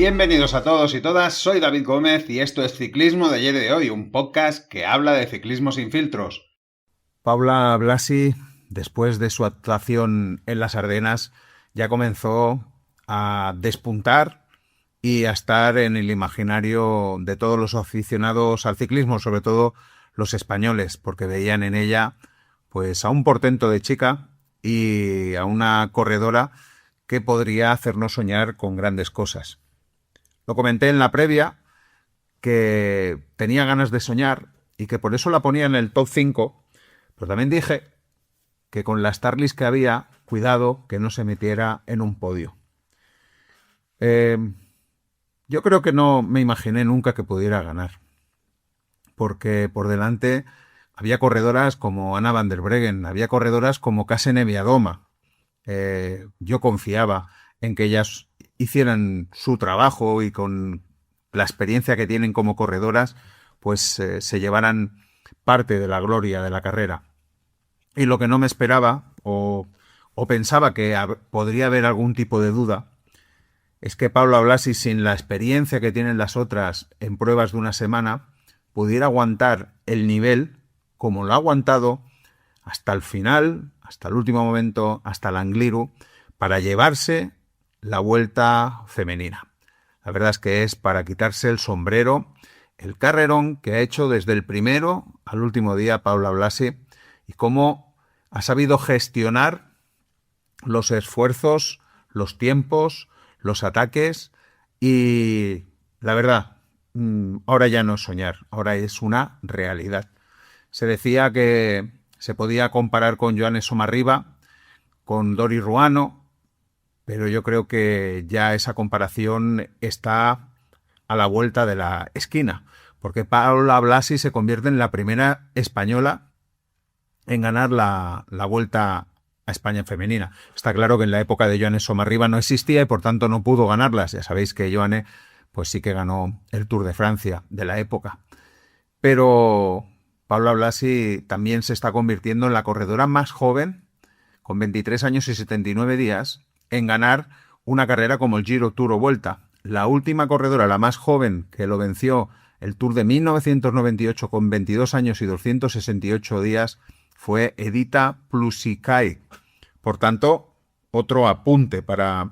Bienvenidos a todos y todas, soy David Gómez y esto es Ciclismo de ayer y de hoy, un podcast que habla de ciclismo sin filtros. Paula Blasi, después de su actuación en las Ardenas, ya comenzó a despuntar y a estar en el imaginario de todos los aficionados al ciclismo, sobre todo los españoles, porque veían en ella pues a un portento de chica y a una corredora que podría hacernos soñar con grandes cosas. Lo comenté en la previa, que tenía ganas de soñar y que por eso la ponía en el top 5, pero también dije que con las Starlist que había, cuidado que no se metiera en un podio. Yo creo que no me imaginé nunca que pudiera ganar, porque por delante había corredoras como Anna van der Breggen, había corredoras como Kasia Niewiadoma. Yo confiaba en que ellas hicieran su trabajo y con la experiencia que tienen como corredoras, pues se llevaran parte de la gloria de la carrera. Y lo que no me esperaba, o pensaba que podría haber algún tipo de duda, es que Paula Blasi, sin la experiencia que tienen las otras en pruebas de una semana, pudiera aguantar el nivel como lo ha aguantado hasta el final, hasta el último momento, hasta el Angliru, para llevarse la Vuelta femenina. La verdad es que es para quitarse el sombrero, el carrerón que ha hecho desde el primero al último día Paula Blasi y cómo ha sabido gestionar los esfuerzos, los tiempos, los ataques y la verdad, ahora ya no es soñar, ahora es una realidad. Se decía que se podía comparar con Johannes Somarriba, con Dori Ruano, pero yo creo que ya esa comparación está a la vuelta de la esquina, porque Paula Blasi se convierte en la primera española en ganar la Vuelta a España femenina. Está claro que en la época de Johannes Somarriba no existía y por tanto no pudo ganarlas. Ya sabéis que Johannes pues sí que ganó el Tour de Francia de la época. Pero Paula Blasi también se está convirtiendo en la corredora más joven, con 23 años y 79 días, en ganar una carrera como el Giro, Tour o Vuelta. La última corredora, la más joven, que lo venció el Tour de 1998 con 22 años y 268 días, fue Edita Plusicay. Por tanto, otro apunte para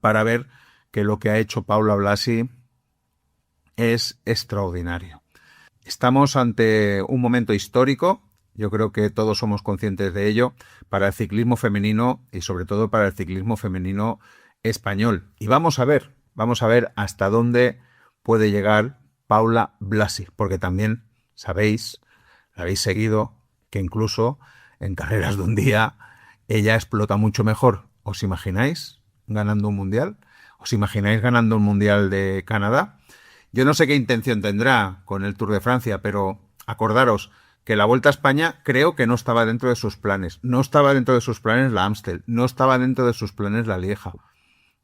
ver que lo que ha hecho Paula Blasi es extraordinario. Estamos ante un momento histórico, yo creo que todos somos conscientes de ello, para el ciclismo femenino y sobre todo para el ciclismo femenino español. Y vamos a ver hasta dónde puede llegar Paula Blasi, porque también sabéis, la habéis seguido, que incluso en carreras de un día ella explota mucho mejor. ¿Os imagináis ganando un mundial? ¿Os imagináis ganando un mundial de Canadá? Yo no sé qué intención tendrá con el Tour de Francia, pero acordaros que la Vuelta a España creo que no estaba dentro de sus planes. No estaba dentro de sus planes la Amstel, no estaba dentro de sus planes la Lieja.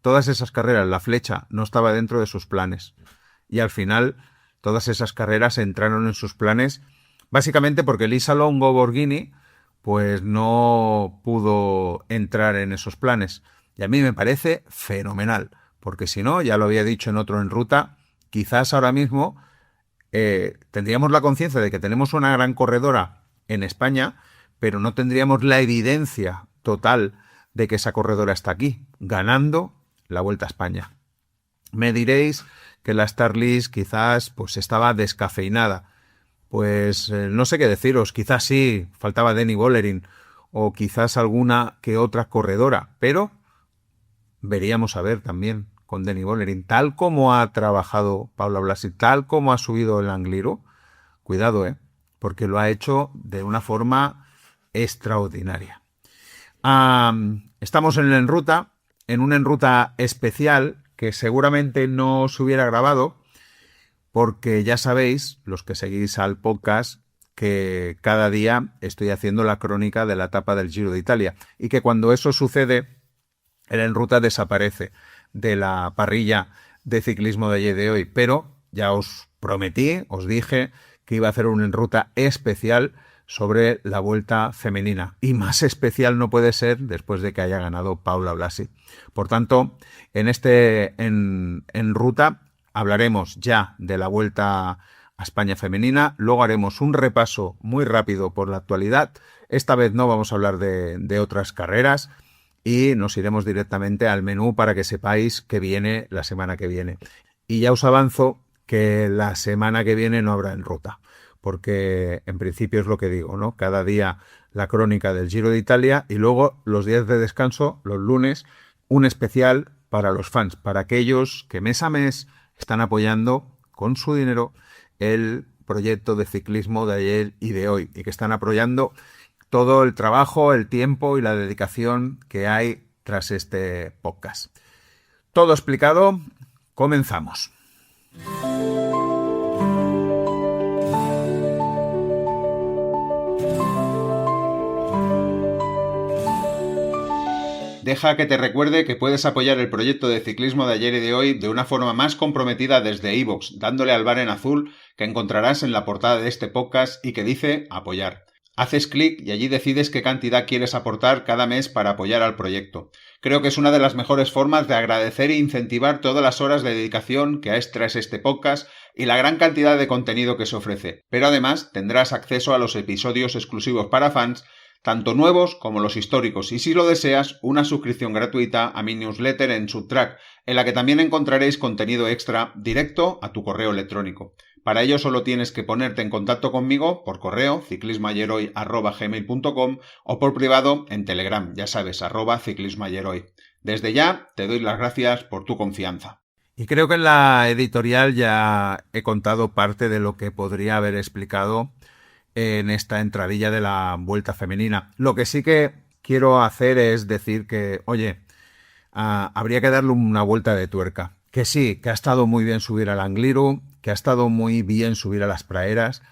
Todas esas carreras, la Flecha, no estaba dentro de sus planes. Y al final, todas esas carreras entraron en sus planes, básicamente porque Lisa Longo Borghini pues no pudo entrar en esos planes. Y a mí me parece fenomenal, porque si no, ya lo había dicho en otro En Ruta, quizás ahora mismo tendríamos la conciencia de que tenemos una gran corredora en España, pero no tendríamos la evidencia total de que esa corredora está aquí, ganando la Vuelta a España. Me diréis que la Starlist quizás pues estaba descafeinada. Pues no sé qué deciros, quizás sí, faltaba Denny Böllering o quizás alguna que otra corredora, pero veríamos a ver también con Denny Böllering, tal como ha trabajado Paula Blasi, tal como ha subido el Angliru, cuidado, porque lo ha hecho de una forma extraordinaria. Estamos en el En Ruta, en un En Ruta especial que seguramente no se hubiera grabado, porque ya sabéis, los que seguís al podcast, que cada día estoy haciendo la crónica de la etapa del Giro de Italia y que cuando eso sucede, el En Ruta desaparece de la parrilla de ciclismo de ayer de hoy, pero ya os prometí, os dije que iba a hacer un En Ruta especial sobre la Vuelta femenina. Y más especial no puede ser después de que haya ganado Paula Blasi. Por tanto, en ruta hablaremos ya de la Vuelta a España femenina, luego haremos un repaso muy rápido por la actualidad. Esta vez no vamos a hablar de otras carreras y nos iremos directamente al menú para que sepáis que viene la semana que viene. Y ya os avanzo que la semana que viene no habrá en ruta, porque en principio es lo que digo, ¿no? Cada día la crónica del Giro de Italia y luego los días de descanso, los lunes, un especial para los fans, para aquellos que mes a mes están apoyando con su dinero el proyecto de ciclismo de ayer y de hoy y que están apoyando todo el trabajo, el tiempo y la dedicación que hay tras este podcast. Todo explicado, comenzamos. Deja que te recuerde que puedes apoyar el proyecto de ciclismo de ayer y de hoy de una forma más comprometida desde iVoox, dándole al bar en azul que encontrarás en la portada de este podcast y que dice apoyar. Haces clic y allí decides qué cantidad quieres aportar cada mes para apoyar al proyecto. Creo que es una de las mejores formas de agradecer e incentivar todas las horas de dedicación que hay tras este podcast y la gran cantidad de contenido que se ofrece. Pero además tendrás acceso a los episodios exclusivos para fans, tanto nuevos como los históricos, y si lo deseas, una suscripción gratuita a mi newsletter en Subtrack, en la que también encontraréis contenido extra directo a tu correo electrónico. Para ello solo tienes que ponerte en contacto conmigo por correo ciclismoayeroy@gmail.com o por privado en Telegram, ya sabes, @ciclismoayeroy. Desde ya te doy las gracias por tu confianza. Y creo que en la editorial ya he contado parte de lo que podría haber explicado en esta entradilla de la Vuelta femenina. Lo que sí que quiero hacer es decir que, oye, habría que darle una vuelta de tuerca. Que sí, que ha estado muy bien subir al Angliru, que ha estado muy bien subir a las praderas,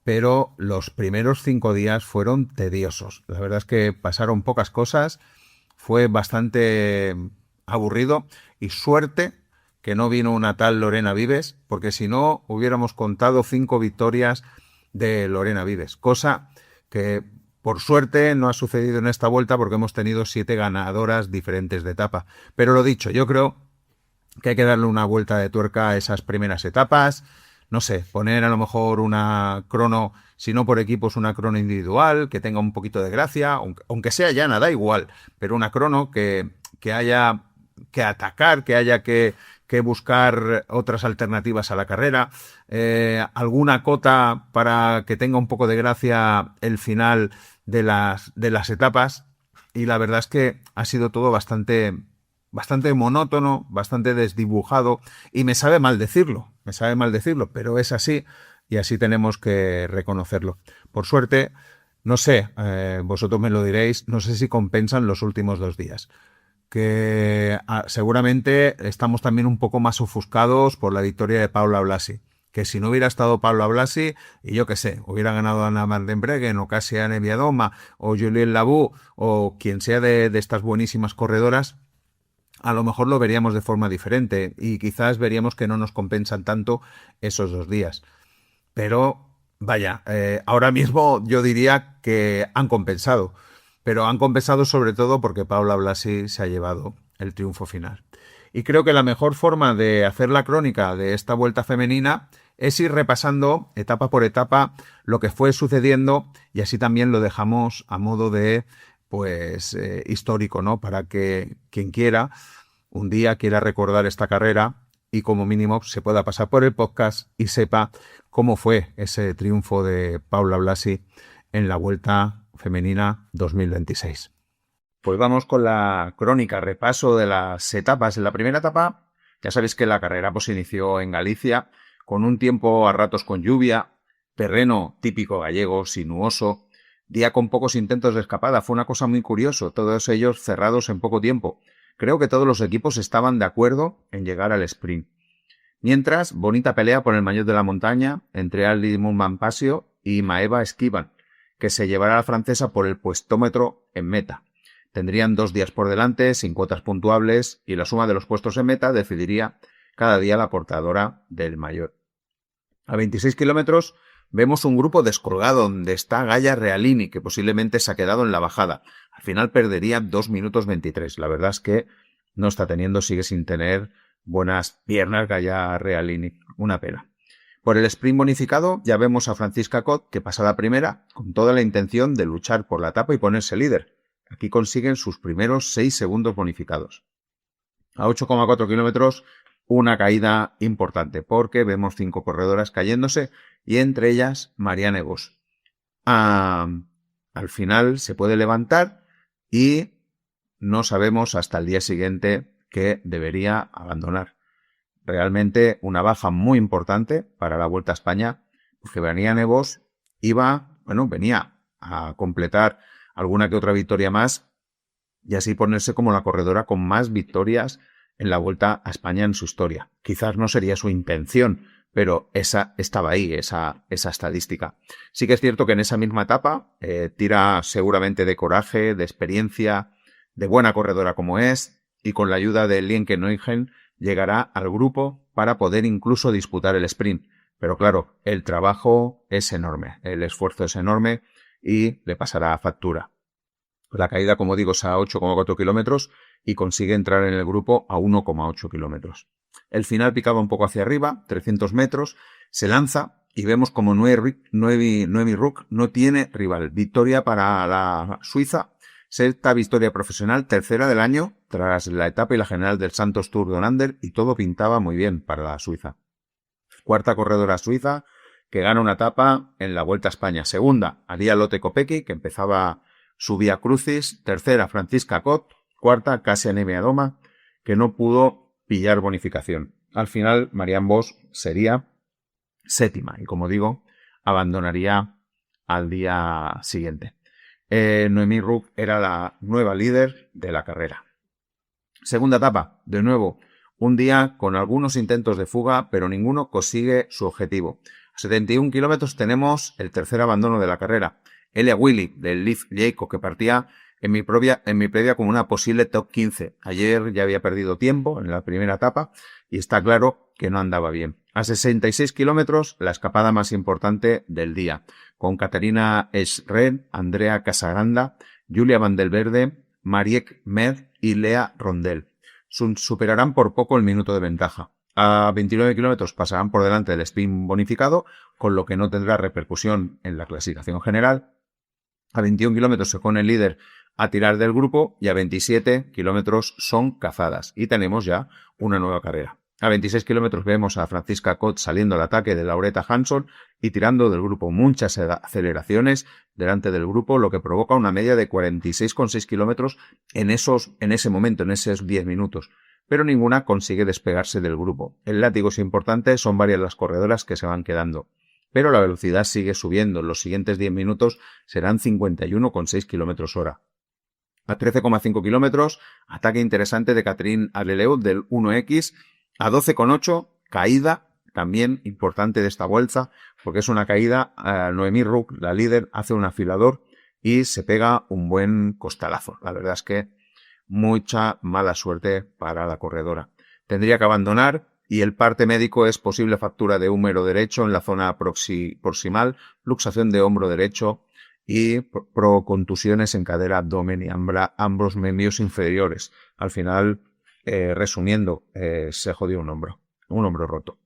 pero los primeros 5 días fueron tediosos. La verdad es que pasaron pocas cosas, fue bastante aburrido y suerte que no vino una tal Lorena Vives, porque si no hubiéramos contado 5 victorias de Lorena Vives, cosa que por suerte no ha sucedido en esta vuelta porque hemos tenido 7 ganadoras diferentes de etapa. Pero lo dicho, yo creo que hay que darle una vuelta de tuerca a esas primeras etapas, no sé, poner a lo mejor una crono, si no por equipos, una crono individual, que tenga un poquito de gracia, aunque sea llana, da igual, pero una crono que haya que atacar, que haya que buscar otras alternativas a la carrera, alguna cota para que tenga un poco de gracia el final de las etapas, y la verdad es que ha sido todo bastante monótono, bastante desdibujado, y me sabe mal decirlo, pero es así y así tenemos que reconocerlo. Por suerte, no sé, vosotros me lo diréis, no sé si compensan los últimos 2 días. Que seguramente estamos también un poco más ofuscados por la victoria de Paula Blasi, que si no hubiera estado Paula Blasi, y yo qué sé, hubiera ganado Anna van den Breggen o Kasia Niewiadoma o Juliette Labou o quien sea de estas buenísimas corredoras, a lo mejor lo veríamos de forma diferente y quizás veríamos que no nos compensan tanto esos 2 días. Pero vaya, ahora mismo yo diría que han compensado. Pero han compensado sobre todo porque Paula Blasi se ha llevado el triunfo final. Y creo que la mejor forma de hacer la crónica de esta Vuelta femenina es ir repasando etapa por etapa lo que fue sucediendo y así también lo dejamos a modo de histórico, ¿no? Para que quien quiera, un día quiera recordar esta carrera y como mínimo se pueda pasar por el podcast y sepa cómo fue ese triunfo de Paula Blasi en la Vuelta femenina 2026. Pues vamos con la crónica, repaso de las etapas. En la primera etapa, ya sabéis que la carrera se inició en Galicia, con un tiempo a ratos con lluvia, terreno típico gallego, sinuoso, día con pocos intentos de escapada. Fue una cosa muy curiosa, todos ellos cerrados en poco tiempo. Creo que todos los equipos estaban de acuerdo en llegar al sprint. Mientras, bonita pelea por el maillot de la montaña entre Ali Moolman Pasio y Maeva Esquivan, que se llevará a la francesa por el puestómetro en meta. Tendrían 2 días por delante, sin cuotas puntuables, y la suma de los puestos en meta decidiría cada día la portadora del maillot. A 26 kilómetros Vemos un grupo descolgado donde está Gaia Realini, que posiblemente se ha quedado en la bajada. Al final perdería 2 minutos 23. La verdad es que no está teniendo, sigue sin tener buenas piernas Gaia Realini. Una pena. Por el sprint bonificado ya vemos a Franziska Cott, que pasa la primera con toda la intención de luchar por la etapa y ponerse líder. Aquí consiguen sus primeros 6 segundos bonificados. A 8,4 kilómetros, una caída importante, porque vemos 5 corredoras cayéndose y entre ellas Marianne Vos. Al final se puede levantar y no sabemos hasta el día siguiente que debería abandonar. Realmente una baja muy importante para la Vuelta a España, porque Marianne Vos venía a completar alguna que otra victoria más y así ponerse como la corredora con más victorias en la Vuelta a España en su historia. Quizás no sería su intención, pero esa estaba ahí, esa estadística. Sí que es cierto que en esa misma etapa tira seguramente de coraje, de experiencia, de buena corredora como es, y con la ayuda de Lienke Neugen llegará al grupo para poder incluso disputar el sprint. Pero claro, el trabajo es enorme, el esfuerzo es enorme y le pasará factura. La caída, como digo, es a 8,4 kilómetros y consigue entrar en el grupo a 1,8 kilómetros. El final picaba un poco hacia arriba, 300 metros, se lanza y vemos como Noemi Ruck no tiene rival. Victoria para la suiza, sexta victoria profesional, tercera del año, tras la etapa y la general del Santos Tour Down Under, y todo pintaba muy bien para la suiza. Cuarta corredora suiza que gana una etapa en la Vuelta a España. Segunda, Aria Lotte Kopecky, que empezaba su Vía Crucis. Tercera, Franziska Cott. Cuarta, Kasia Niewiadoma, que no pudo pillar bonificación. Al final, Marianne Vos sería séptima y, como digo, abandonaría al día siguiente. Noemi Ruck era la nueva líder de la carrera. Segunda etapa, de nuevo, un día con algunos intentos de fuga, pero ninguno consigue su objetivo. A 71 kilómetros tenemos el tercer abandono de la carrera. Elia Willy, del Leaf Jacob, que partía en mi previa como una posible top 15. Ayer ya había perdido tiempo en la primera etapa y está claro que no andaba bien. A 66 kilómetros, la escapada más importante del día, con Caterina Schred, Andrea Casagranda, Julia Van der Velde, Marieke Med y Lea Rondel. Superarán por poco el minuto de ventaja. A 29 kilómetros pasarán por delante del sprint bonificado, con lo que no tendrá repercusión en la clasificación general. A 21 kilómetros se pone el líder a tirar del grupo y a 27 kilómetros son cazadas y tenemos ya una nueva carrera. A 26 kilómetros vemos a Franziska Cott saliendo al ataque de Lauretta Hansson y tirando del grupo, muchas aceleraciones delante del grupo, lo que provoca una media de 46,6 kilómetros en ese momento, en esos 10 minutos. Pero ninguna consigue despegarse del grupo. El látigo es importante, son varias las corredoras que se van quedando. Pero la velocidad sigue subiendo. Los siguientes 10 minutos serán 51,6 kilómetros hora. A 13,5 kilómetros, ataque interesante de Catherine Aleleu del 1X. A 12,8, caída también importante de esta vuelta, porque es una caída. Noemi Ruck, la líder, hace un afilador y se pega un buen costalazo. La verdad es que mucha mala suerte para la corredora. Tendría que abandonar y el parte médico es posible fractura de húmero derecho en la zona proximal, luxación de hombro derecho y procontusiones en cadera, abdomen y ambos miembros inferiores. Al final, resumiendo, se jodió un hombro roto.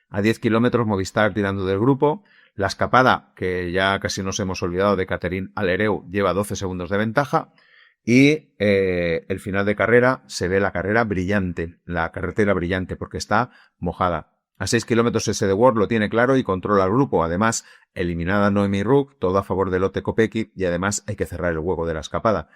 A 10 kilómetros Movistar tirando del grupo. La escapada, que ya casi nos hemos olvidado, de Catherine Alereu, lleva 12 segundos de ventaja. Y el final de carrera, se ve la carretera brillante, porque está mojada. A 6 kilómetros ese de Ward lo tiene claro y controla el grupo. Además, eliminada Noemi Ruck, todo a favor de Lotte Kopecky, y además hay que cerrar el hueco de la escapada.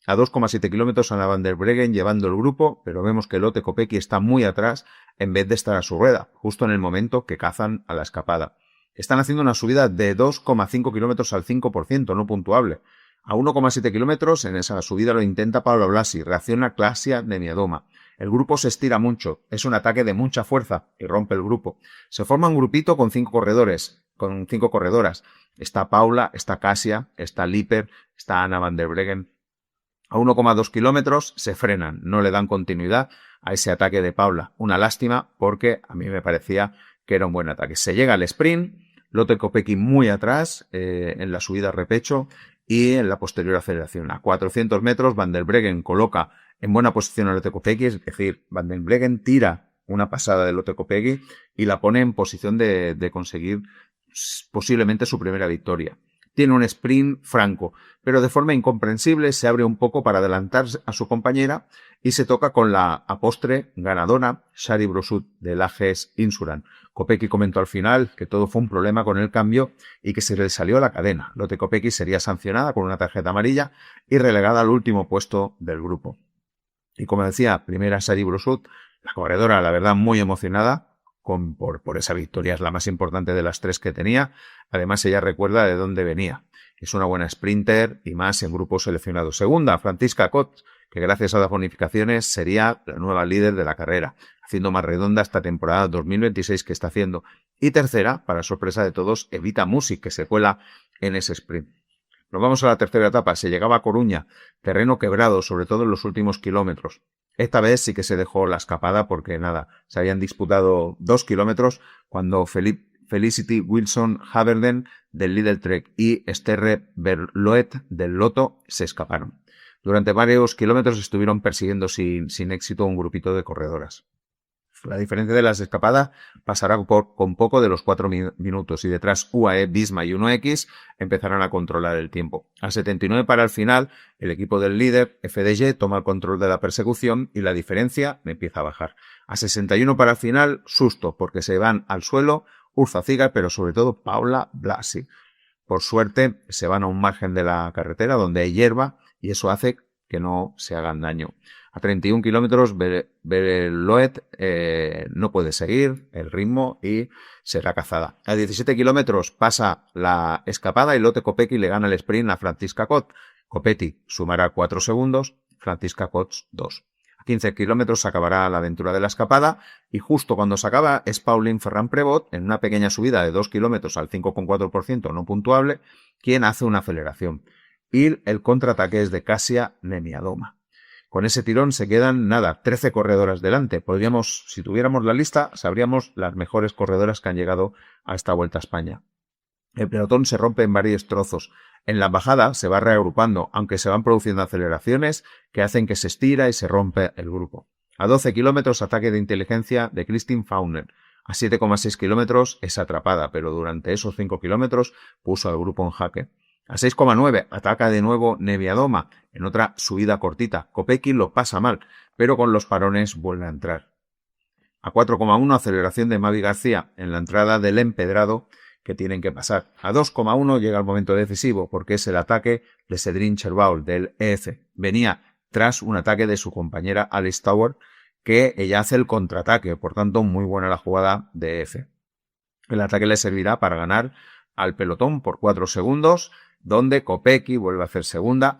A 2,7 kilómetros Anna Van der Breggen llevando el grupo, pero vemos que Lotte Kopecky está muy atrás en vez de estar a su rueda, justo en el momento que cazan a la escapada. Están haciendo una subida de 2,5 kilómetros al 5%, no puntuable. A 1,7 kilómetros en esa subida lo intenta Paola Blasi, reacciona Kasia Niewiadoma. El grupo se estira mucho, es un ataque de mucha fuerza y rompe el grupo. Se forma un grupito con 5 corredoras. Está Paula, está Kasia, está Liper, está Anna Van der Breggen. A 1,2 kilómetros se frenan, no le dan continuidad a ese ataque de Paula. Una lástima porque a mí me parecía que era un buen ataque. Se llega al sprint, Lotte Kopecky muy atrás en la subida repecho y en la posterior aceleración. A 400 metros Van der Breggen coloca en buena posición a Lotte Kopecky, es decir, Van der Breggen tira una pasada de Lotte Kopecky y la pone en posición de conseguir posiblemente su primera victoria. Tiene un sprint franco, pero de forma incomprensible se abre un poco para adelantar a su compañera y se toca con la a postre ganadora Shari Brosut del AGS Insurance. Kopecky comentó al final que todo fue un problema con el cambio y que se le salió la cadena. Lotte Kopecky sería sancionada con una tarjeta amarilla y relegada al último puesto del grupo. Y como decía, primera Shari Brosut, la corredora, la verdad, muy emocionada por esa victoria, es la más importante de las tres que tenía. Además, ella recuerda de dónde venía. Es una buena sprinter y más en grupos seleccionados. Segunda, Franziska Kotz, que gracias a las bonificaciones sería la nueva líder de la carrera, haciendo más redonda esta temporada 2026 que está haciendo. Y tercera, para sorpresa de todos, Evita Musi, que se cuela en ese sprint. Nos vamos a la tercera etapa. Se llegaba a Coruña, terreno quebrado, sobre todo en los últimos kilómetros. Esta vez sí que se dejó la escapada porque nada, se habían disputado 2 kilómetros cuando Felicity Wilson Haverden del Lidl Trek y Sterre Berloet del Lotto se escaparon. Durante varios kilómetros estuvieron persiguiendo sin éxito un grupito de corredoras. La diferencia de las escapadas pasará con poco de los 4 minutos y detrás UAE, Visma y 1X empezarán a controlar el tiempo. A 79 para el final, el equipo del líder, FDJ, toma el control de la persecución y la diferencia empieza a bajar. A 61 para el final, susto, porque se van al suelo Urza Zigar, pero sobre todo Paula Blasi. Por suerte, se van a un margen de la carretera donde hay hierba y eso hace que no se hagan daño. A 31 kilómetros, Berloet no puede seguir el ritmo y será cazada. A 17 kilómetros pasa la escapada y Lotte Kopecky le gana el sprint a Franziska Kotz. Kopecky sumará 4 segundos, Franziska Kotz 2. A 15 kilómetros se acabará la aventura de la escapada y justo cuando se acaba es Pauline Ferrand-Prévot en una pequeña subida de 2 kilómetros al 5,4% no puntuable quien hace una aceleración. Y el contraataque es de Kasia Nemiadoma. Con ese tirón se quedan, 13 corredoras delante. Podríamos, si tuviéramos la lista, sabríamos las mejores corredoras que han llegado a esta Vuelta a España. El pelotón se rompe en varios trozos. En la bajada se va reagrupando, aunque se van produciendo aceleraciones que hacen que se estira y se rompe el grupo. A 12 kilómetros, ataque de inteligencia de Kristin Fauner. A 7,6 kilómetros es atrapada, pero durante esos 5 kilómetros puso al grupo en jaque. A 6,9 ataca de nuevo Neviadoma en otra subida cortita. Kopecky lo pasa mal, pero con los parones vuelve a entrar. A 4,1 aceleración de Mavi García en la entrada del empedrado que tienen que pasar. A 2,1 llega el momento decisivo porque es el ataque de Cedrine Cherbaul del EF. Venía tras un ataque de su compañera Alice Tower que ella hace el contraataque, por tanto muy buena la jugada de EF. El ataque le servirá para ganar al pelotón por 4 segundos, donde Kopecky vuelve a hacer segunda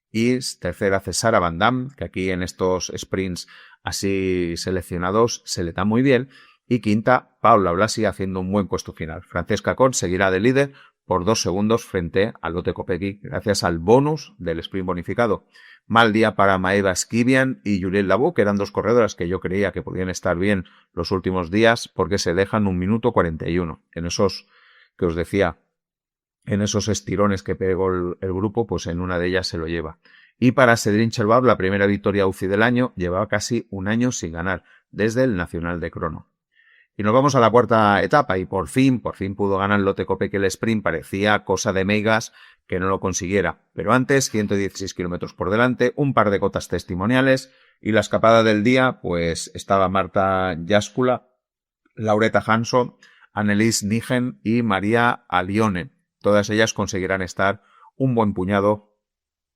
y tercera Cesara Van Damme, que aquí en estos sprints así seleccionados se le da muy bien, y quinta Paula Blasi haciendo un buen puesto final. Franziska Kotz seguirá de líder por 2 segundos frente a Lotte Kopecky gracias al bonus del sprint bonificado. Mal día para Maeva Skibian y Juliette Labou, que eran 2 corredoras que yo creía que podían estar bien los últimos días porque se dejan 1 minuto 41. En esos que os decía, en esos estirones que pegó el grupo, pues en una de ellas se lo lleva. Y para Cedrine Cherbaul, la primera victoria UCI del año, llevaba casi un año sin ganar, desde el Nacional de Crono. Y nos vamos a la cuarta etapa y por fin pudo ganar Lotte Kopecky el sprint. Parecía cosa de megas que no lo consiguiera. Pero antes, 116 kilómetros por delante, un par de cotas testimoniales y la escapada del día, pues estaba Marta Jaskula, Lauretta Hansson, Annelies Nigen y María Alione. Todas ellas conseguirán estar un buen puñado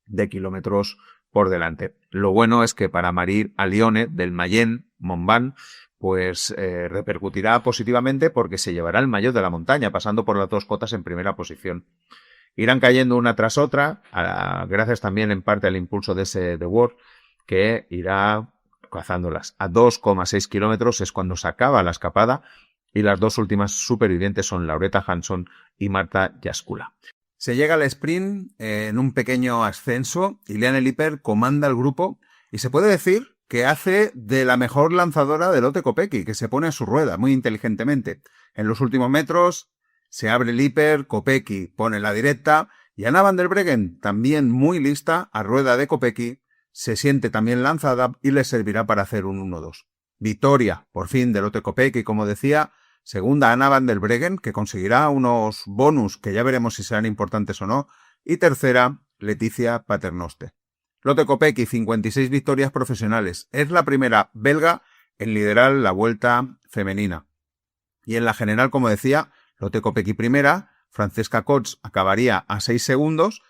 de kilómetros por delante. Lo bueno es que para Marie Alione del Mayenne Montbán pues repercutirá positivamente porque se llevará el maillot de la montaña pasando por las 2 cotas en primera posición. Irán cayendo una tras otra, gracias también en parte al impulso de ese The World que irá cazándolas. A 2,6 kilómetros es cuando se acaba la escapada y las 2 últimas supervivientes son Lauretta Hansson y Marta Jaskula. Se llega al sprint en un pequeño ascenso y Liane Lippert comanda el grupo y se puede decir que hace de la mejor lanzadora de Lotte Kopecky, que se pone a su rueda muy inteligentemente. En los últimos metros Se abre el hiper, Kopecky pone la directa y Anna van der Breggen, también muy lista, a rueda de Kopecky, se siente también lanzada y le servirá para hacer un 1-2. Victoria, por fin, de Lotte Kopecky, como decía. Segunda, Anna van der Breggen, que conseguirá unos bonus que ya veremos si serán importantes o no. Y tercera, Leticia Paternoste. Lotte Kopecky, 56 victorias profesionales. Es la primera belga en liderar la Vuelta femenina. Y en la general, como decía, Lotte Kopecky primera, Francesca Cox acabaría a 6 segundos,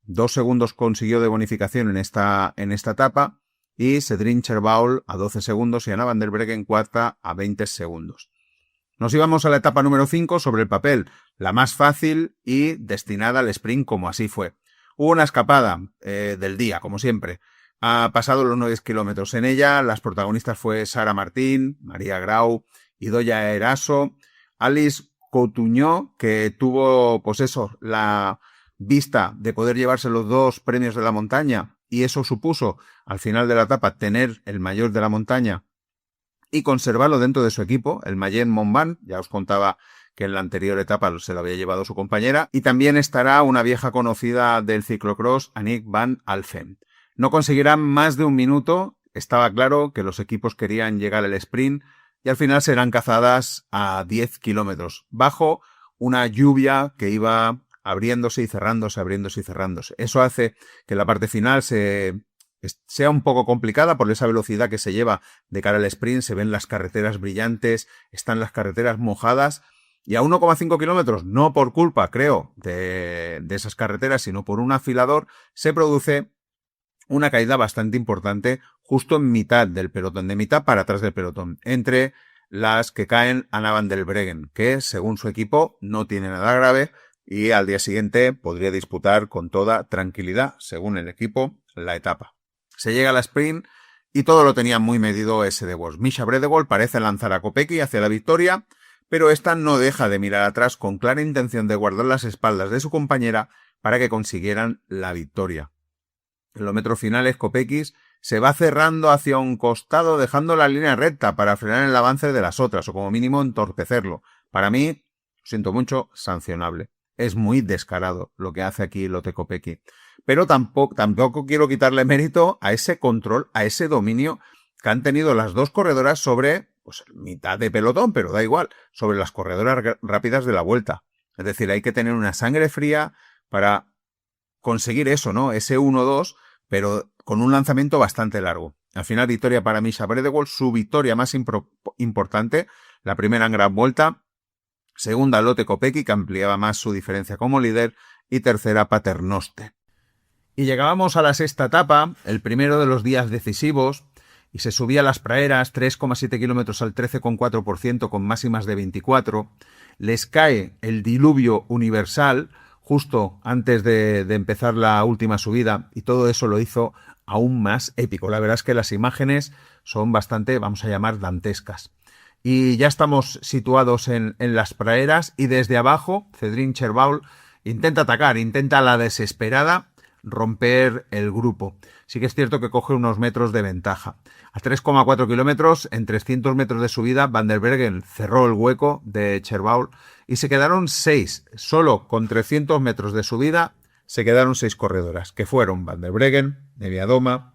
2 segundos consiguió de bonificación en esta etapa, y Cédric Cherbaul a 12 segundos y Anna van der Breggen cuarta a 20 segundos. Nos íbamos a la etapa número 5, sobre el papel, la más fácil y destinada al sprint, como así fue. Hubo una escapada del día, como siempre. Ha pasado los 9 kilómetros. En ella, las protagonistas fue Sara Martín, María Grau, Idoia Eraso, Alice Coutuño, que tuvo, pues eso, la vista de poder llevarse los 2 premios de la montaña, y eso supuso, al final de la etapa, tener el maillot de la montaña y conservarlo dentro de su equipo, el Maillot Montblanc. Ya os contaba que en la anterior etapa se lo había llevado su compañera, y también estará una vieja conocida del ciclocross, Annick van Alphen. No conseguirán más de un minuto, estaba claro que los equipos querían llegar al sprint, y al final serán cazadas a 10 kilómetros, bajo una lluvia que iba abriéndose y cerrándose, abriéndose y cerrándose. Eso hace que la parte final sea un poco complicada por esa velocidad que se lleva de cara al sprint. Se ven las carreteras brillantes, están las carreteras mojadas, y a 1,5 kilómetros, no por culpa, creo, de esas carreteras, sino por un afilador, se produce una caída bastante importante justo en mitad del pelotón, de mitad para atrás del pelotón, entre las que caen Anna van der Breggen, que según su equipo no tiene nada grave y al día siguiente podría disputar con toda tranquilidad, según el equipo, la etapa. Se llega a la sprint y todo lo tenía muy medido ese de Bosch. Misha Bredegol parece lanzar a Kopecky hacia la victoria, pero esta no deja de mirar atrás con clara intención de guardar las espaldas de su compañera para que consiguieran la victoria. En los metros finales, Kopecky se va cerrando hacia un costado, dejando la línea recta para frenar el avance de las otras, o como mínimo entorpecerlo. Para mí, siento mucho, sancionable. Es muy descarado lo que hace aquí Lotte Kopecky. Pero tampoco quiero quitarle mérito a ese control, a ese dominio que han tenido las dos corredoras sobre, pues, mitad de pelotón, pero da igual, sobre las corredoras rápidas de la Vuelta. Es decir, hay que tener una sangre fría para conseguir eso, ¿no? Ese 1-2, pero con un lanzamiento bastante largo. Al final, victoria para Misha Bredegol, su victoria más importante, la primera en Gran Vuelta. Segunda, Lotte Kopecky, que ampliaba más su diferencia como líder. Y tercera, Paternoste. Y llegábamos a la sexta etapa, el primero de los días decisivos, y se subía a las praderas, 3,7 kilómetros al 13,4%, con máximas de 24. Les cae el diluvio universal justo antes de empezar la última subida, y todo eso lo hizo aún más épico. La verdad es que las imágenes son bastante, vamos a llamar, dantescas. Y ya estamos situados en las praderas, y desde abajo Cédric Cherbaul intenta atacar, intenta a la desesperada romper el grupo. Sí que es cierto que coge unos metros de ventaja. A 3,4 kilómetros, en 300 metros de subida, Van der Breggen cerró el hueco de Cherbaul y se quedaron 6. Solo con 300 metros de subida se quedaron 6 corredoras, que fueron Van der Breggen, Neviadoma,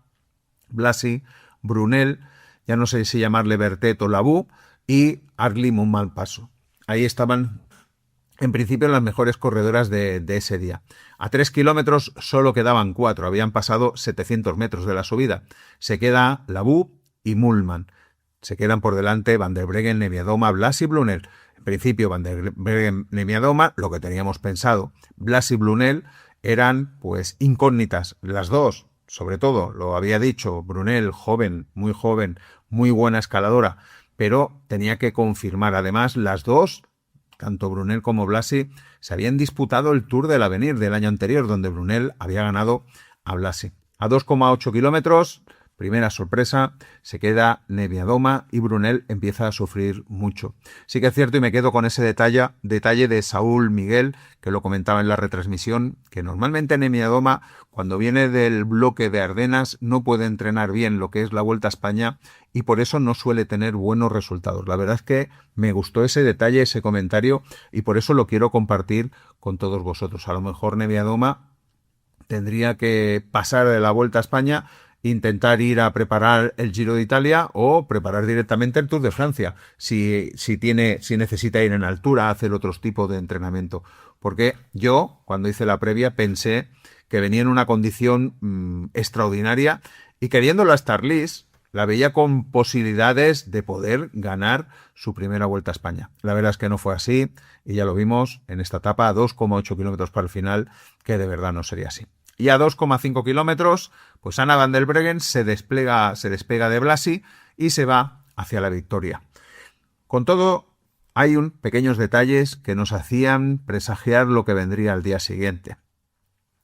Blasi, Brunel, ya no sé si llamarle Bertet o Labou, y Arly Montmalpasso. Ahí estaban, en principio, las mejores corredoras de ese día. A 3 kilómetros solo quedaban 4, habían pasado 700 metros de la subida. Se queda Labou y Moolman. Se quedan por delante Van der Breggen, Neviadoma, Blasi y Brunel. En principio, Van der Breggen, Neviadoma, lo que teníamos pensado. Blasi y Brunel eran, pues, incógnitas. Las dos, sobre todo, lo había dicho, Brunel, joven, muy buena escaladora, pero tenía que confirmar. Además, las dos, tanto Brunel como Blasi, se habían disputado el Tour del Avenir del año anterior, donde Brunel había ganado a Blasi. A 2,8 kilómetros, Primera sorpresa, se queda Niewiadoma y Brunel empieza a sufrir mucho. Sí que es cierto, y me quedo con ese detalle de Saúl Miguel, que lo comentaba en la retransmisión, que normalmente Niewiadoma, cuando viene del bloque de Ardenas, no puede entrenar bien lo que es la Vuelta a España y por eso no suele tener buenos resultados. La verdad es que me gustó ese detalle, ese comentario, y por eso lo quiero compartir con todos vosotros. A lo mejor Niewiadoma tendría que pasar de la Vuelta a España, intentar ir a preparar el Giro de Italia o preparar directamente el Tour de Francia, si necesita ir en altura, hacer otros tipos de entrenamiento. Porque yo, cuando hice la previa, pensé que venía en una condición extraordinaria y queriéndolo a Starlis, la veía con posibilidades de poder ganar su primera Vuelta a España. La verdad es que no fue así y ya lo vimos en esta etapa, a 2,8 kilómetros para el final, que de verdad no sería así. Y a 2,5 kilómetros, pues Anna van der Breggen se despega de Blasi y se va hacia la victoria. Con todo, hay pequeños detalles que nos hacían presagiar lo que vendría al día siguiente.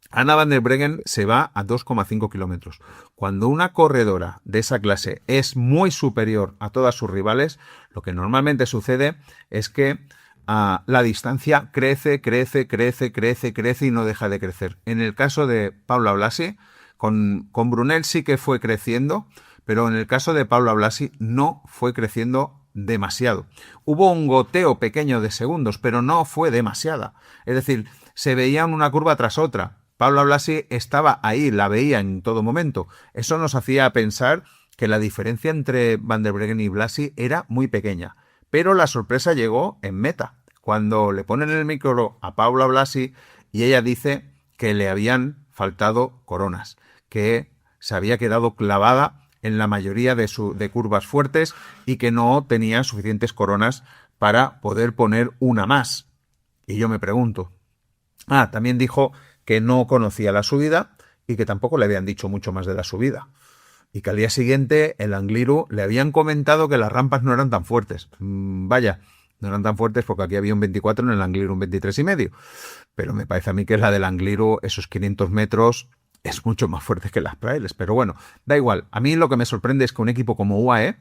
Anna van der Breggen se va a 2,5 kilómetros. Cuando una corredora de esa clase es muy superior a todas sus rivales, lo que normalmente sucede es que la distancia crece y no deja de crecer. En el caso de Paula Blasi, con Brunel sí que fue creciendo, pero en el caso de Paula Blasi no fue creciendo demasiado. Hubo un goteo pequeño de segundos, pero no fue demasiada. Es decir, se veían una curva tras otra. Paula Blasi estaba ahí, la veía en todo momento. Eso nos hacía pensar que la diferencia entre Van der Breggen y Blasi era muy pequeña. Pero la sorpresa llegó en meta, cuando le ponen el micro a Paula Blasi y ella dice que le habían faltado coronas, que se había quedado clavada en la mayoría de curvas fuertes y que no tenía suficientes coronas para poder poner una más. Y yo me pregunto. También dijo que no conocía la subida y que tampoco le habían dicho mucho más de la subida. Y que al día siguiente el Angliru le habían comentado que las rampas no eran tan fuertes. Vaya, no eran tan fuertes porque aquí había un 24, en el Angliru un 23,5. Pero me parece a mí que la del Angliru, esos 500 metros, es mucho más fuerte que las trails. Pero bueno, da igual. A mí lo que me sorprende es que un equipo como UAE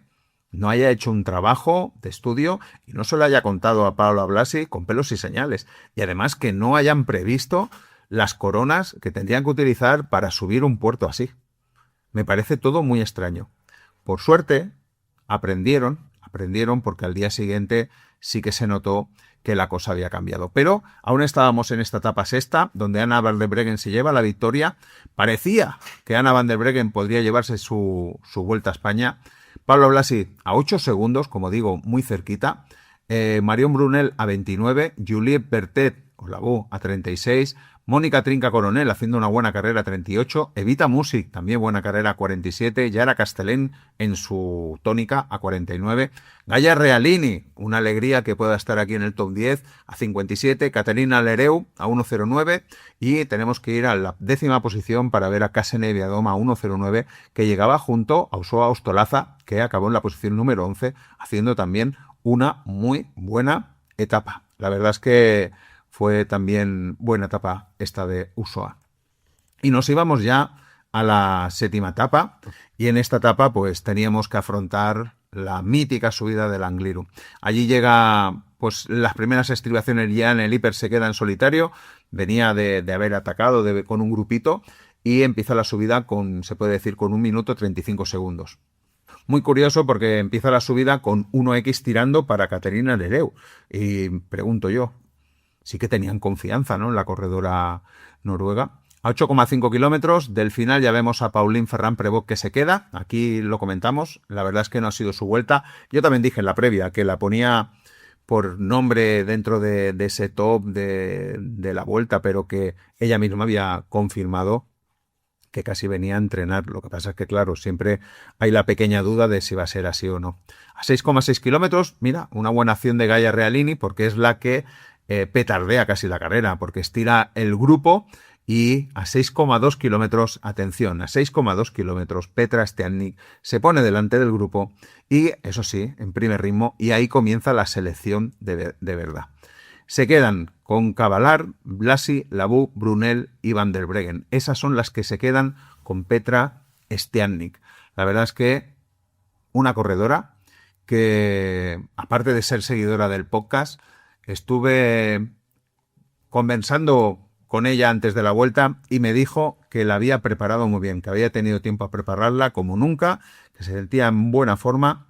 no haya hecho un trabajo de estudio y no se lo haya contado a Paula Blasi con pelos y señales. Y además que no hayan previsto las coronas que tendrían que utilizar para subir un puerto así. Me parece todo muy extraño. Por suerte, aprendieron porque al día siguiente sí que se notó que la cosa había cambiado. Pero aún estábamos en esta etapa sexta, donde Anna van der Breggen se lleva la victoria. Parecía que Anna van der Breggen podría llevarse su Vuelta a España. Pablo Blasi a 8 segundos, como digo, muy cerquita. Marion Brunel a 29. Juliette Bertet, Olabú, a 36. Mónica Trinca Coronel haciendo una buena carrera, 38. Evita Music, también buena carrera, 47. Yara Castellén en su tónica, a 49. Gaia Realini, una alegría que pueda estar aquí en el top 10, a 57. Caterina Lereu, a 1.09. Y tenemos que ir a la 10ª posición para ver a Kasia Niewiadoma, a 1.09, que llegaba junto a Usoa Ostolaza, que acabó en la posición número 11, haciendo también una muy buena etapa. La verdad es que fue también buena etapa esta de Usoa. Y nos íbamos ya a la 7ª etapa, y en esta etapa pues teníamos que afrontar la mítica subida del Angliru. Allí llega, pues las primeras estribaciones ya en el hiper se queda en solitario, venía de haber atacado con un grupito, y empieza la subida se puede decir, con 1 minuto 35 segundos. Muy curioso porque empieza la subida con 1x tirando para Caterina Lereu. Y pregunto yo, sí que tenían confianza, ¿no?, en la corredora noruega. A 8,5 kilómetros del final ya vemos a Pauline Ferrand-Prévot que se queda. Aquí lo comentamos. La verdad es que no ha sido su vuelta. Yo también dije en la previa que la ponía por nombre dentro de ese top de la vuelta, pero que ella misma había confirmado que casi venía a entrenar. Lo que pasa es que, claro, siempre hay la pequeña duda de si va a ser así o no. A 6,6 kilómetros, mira, una buena acción de Gaia Realini, porque es la que petardea casi la carrera, porque estira el grupo. Y a 6,2 kilómetros, atención, a 6,2 kilómetros, Petra Stiannik se pone delante del grupo y, eso sí, en primer ritmo, y ahí comienza la selección de verdad. Se quedan con Cavalar, Blasi, Labú, Brunel y Van der Breggen. Esas son las que se quedan con Petra Stiannik. La verdad es que una corredora que, aparte de ser seguidora del podcast, estuve conversando con ella antes de la vuelta y me dijo que la había preparado muy bien, que había tenido tiempo a prepararla como nunca, que se sentía en buena forma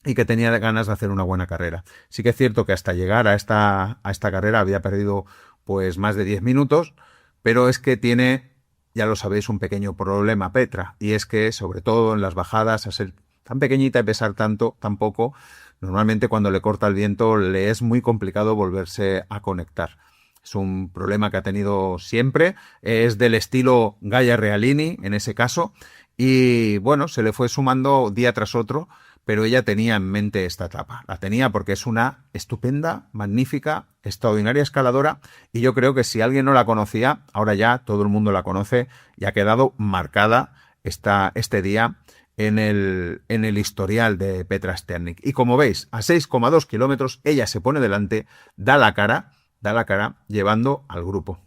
y que tenía ganas de hacer una buena carrera. Sí que es cierto que hasta llegar a esta carrera había perdido pues más de 10 minutos, pero es que tiene, ya lo sabéis, un pequeño problema Petra, y es que sobre todo en las bajadas, a ser tan pequeñita y pesar tan poco, normalmente cuando le corta el viento le es muy complicado volverse a conectar. Es un problema que ha tenido siempre, es del estilo Gaia Realini en ese caso, y bueno, se le fue sumando día tras otro, pero ella tenía en mente esta etapa. La tenía porque es una estupenda, magnífica, extraordinaria escaladora, y yo creo que si alguien no la conocía, ahora ya todo el mundo la conoce y ha quedado marcada este día en el historial de Petra Sternich. Y como veis, a 6,2 kilómetros ella se pone delante, da la cara llevando al grupo.